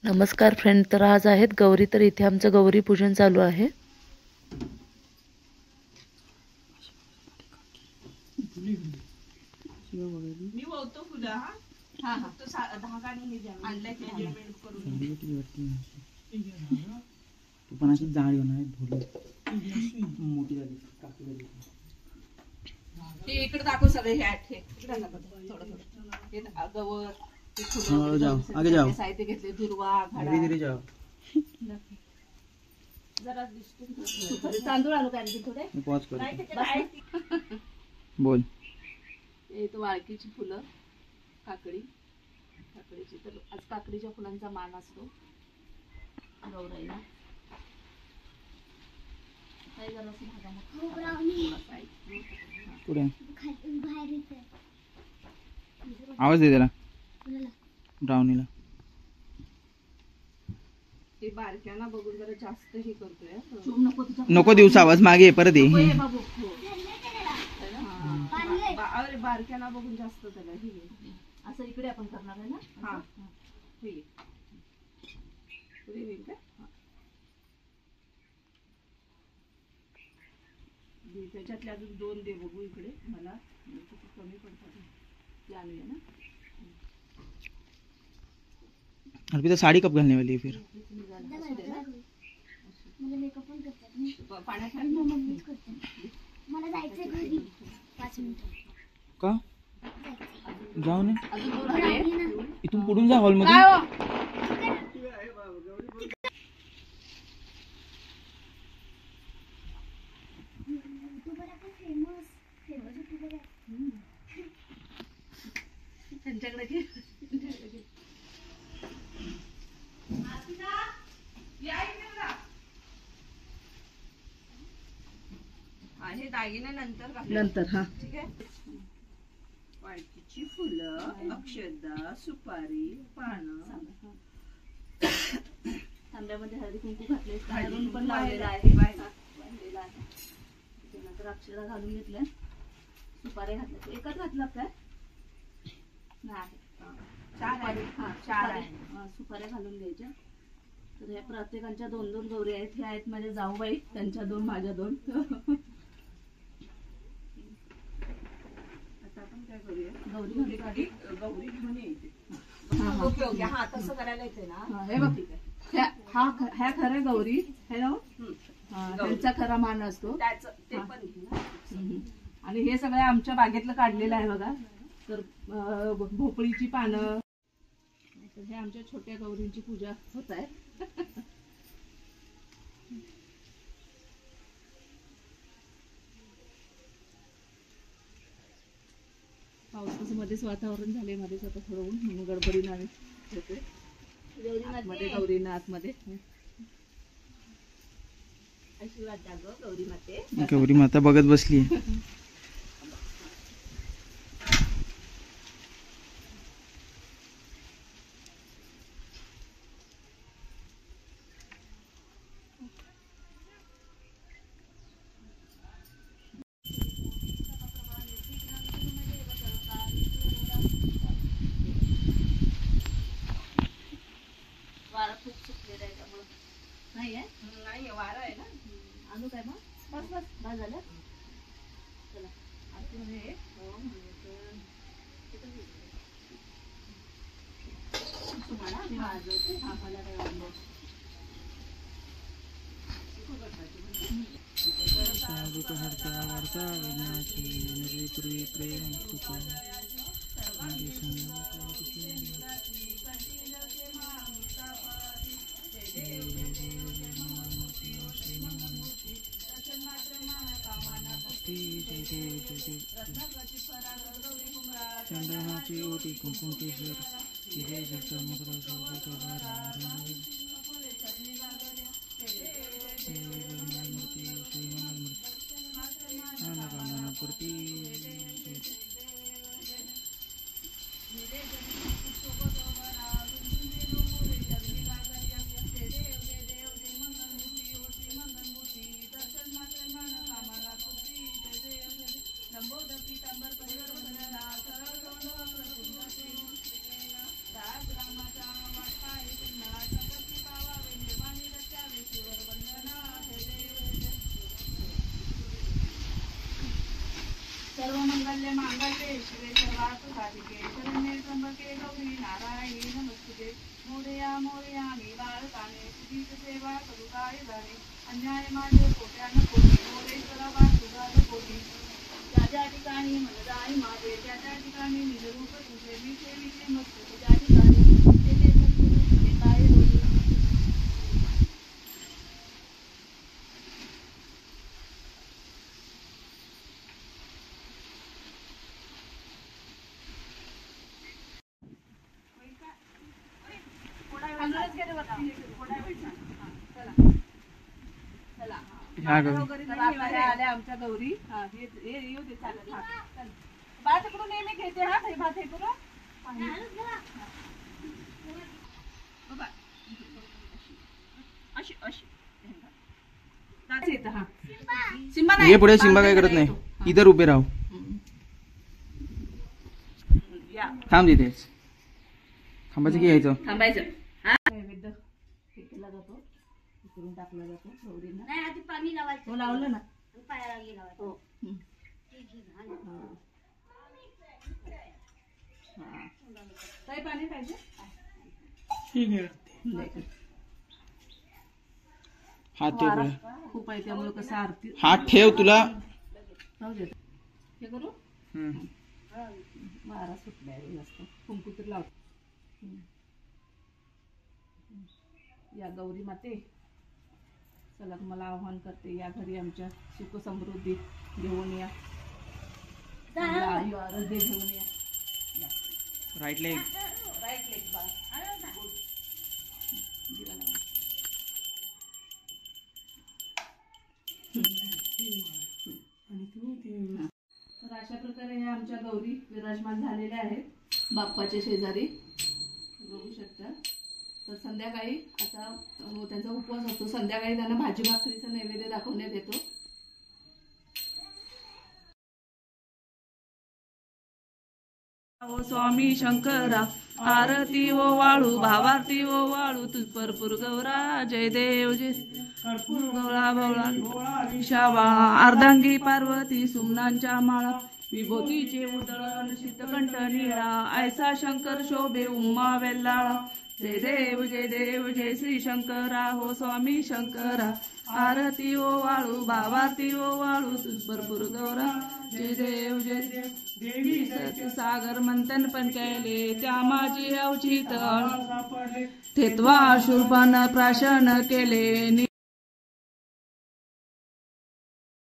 नमस्कार फ्रेंड, तर आज आहेत गौरी. तर इथे आमचं गौरी पूजन चालू आहे. मी बोलतो फुलं. हा हा तो धागा आणि हे आणलाय की मेजरमेंट करून तू पण अशी जाळ येणार आहे भोली मोठी झाली काकी झाली. ते इकडे दाखव सगळे हे आठ हे थोडं थोडं हे गवत ते फुलं जाओ आगे जाओ साहित्य घेतले दुर्वा धीरे धीरे जाओ. जरा दिसतो तांदूळ आणू काय थोडे मी पॉज करतो. बोल. हे तो वाळकीची फुलं काकडीची तर आज काकडीच्या फुलांचा मान असतो गौराईला. पुढे आवाज दे त्याला ब्राउनीला. ते बारक्याना बघून जरा जास्त हे करतोय. नको दिवस आवाज मागे परत ये. अरे बारक्याना बघून जास्त त्याला हे असं इकडे आपण करणार आहे ना. हा त्याच्यातले अजून 2 दे बघू इकडे मला कमी पडतात ते आणूया ना. अर्पिता साड़ी कब घालने वाली है फिर? का जाऊ ना इथून पुढून जा हॉल मध्ये. हे दागिने नंतर हा ठीक आहे. वाळकीची फुलं, अक्षदा, सुपारी, पानं, तांब्यामध्ये हळदी कुंकू घातले, हळदी पण लावलेला आहे बांधलेला आहे. त्यानंतर अक्षदा घालून घेतल्या, सुपारी घातल्या. एकच घातलं काय नाही सुपाऱ्या घालून घ्यायच्या. तर ह्या प्रत्येकांच्या 2-2 गौरी आहेत. ह्या आहेत माझ्या जाऊबाई, त्यांच्या 2 माझ्या 2. गौरी घेऊन यायचे. ओके ओके हा तसं करायला येते ना. हे बघ ठीक आहे. ह्या खऱ्या गौरी हे ना त्यांचा खरा मान असतो ते पण. आणि हे सगळं आमच्या बागेतलं काढलेलं आहे बघा. तर भोपळीची पानं. हे आमच्या छोट्या गौरींची पूजा होत आहे. पावसाचं मध्येच वातावरण झाले, मध्येच आता थोडं ऊन म्हणून गडबडीनं आम्ही होते मध्ये गौरीनाथ मध्ये. आशीर्वाद द्या ग गौरी माते. गौरी माता बघत बसली. वारा खूप सुटलेला आहे त्यामुळे नाही वारा आहे ना. आणू काय मग बस बस बस झालं. चला आरतीमध्ये तुम्हाला मी वाजवते. हा मला काय वाजव चंद्रमाची ओटी कुंकुमेश्वर विजय सर्वमंगल मांगल्ये शिवे सर्वार्थ साधिके शरण्ये त्र्यंबके गौरी नारायणी नमस्तुते मोरया मोरया मी बाळकाने तुझीच सेवा करू काय जाणे अन्याय माझे कोट्यान कोटी मोरेश्वरा वासुदान कोटी ज्या ज्या ठिकाणी मन जाई माझे त्या त्या ठिकाणी निजरूप तुझे विषय विषय मस्तक ज्या ठिकाणी ते ते सद्गुरु तुझे काय रोजी आल्या आमच्या गौरी येऊ दे चालत बाळ तिकडून नेहमी घेते हा हे भात हे करून सिंबा ये पुढे सिंबा काय करत नाही इधर उभे राहू थांब तिथेच थांबायचं की यायचं थांबायचं नैवेद्य हे केला जातो करून टाकला जातो गौरींना नाही आधी पाणी लावायचं हो लावलं ना पायाला लागली लावायचं हो काही पाणी पाहिजे ठीक आहे हात ठेव पुढे. खूप आहे त्यामुळे कसं आरती हात ठेव तुला राहू दे हे करू मारा सुटलाय जास्त कुंकू तर लावतो या गौरी माते चला तुम्हाला आव्हान करते या घरी आमच्या सुख समृद्धी घेऊन या चांगलं आयु आरोग्य घेऊन या राईट लेग राईट लेग बाळ दिवा लावा. तर अशा प्रकारे ह्या आमच्या गौरी विराजमान झालेल्या आहेत बाप्पाच्या शेजारी बघू शकता. तर संध्याकाळी आता त्यांचा उपवास असतो संध्याकाळी त्यांना भाजी भाकरीचा नैवेद्य दाखवण्यात येतो. ओ स्वामी शंकरा आरती ओ वाळू भावारती ओ वाळू तू भरपूर गौरा जय देव जय कर्पूर गौरा भवळा शावा अर्धांगी पार्वती सुमनांच्या माळा विभूतीचे उदळण शीतकंठ निळा ऐसा शंकर शोभे उमा वेल्लाळा जय देव जय श्री शंकरा हो स्वामी शंकरा आरती ओ वाळू भावारती ओ वाळू तू भरपूर गौरा जय देव देवी सती सागर मंथन पण केले त्या माझी अवचित थेतवा शूर्पण प्राशन केले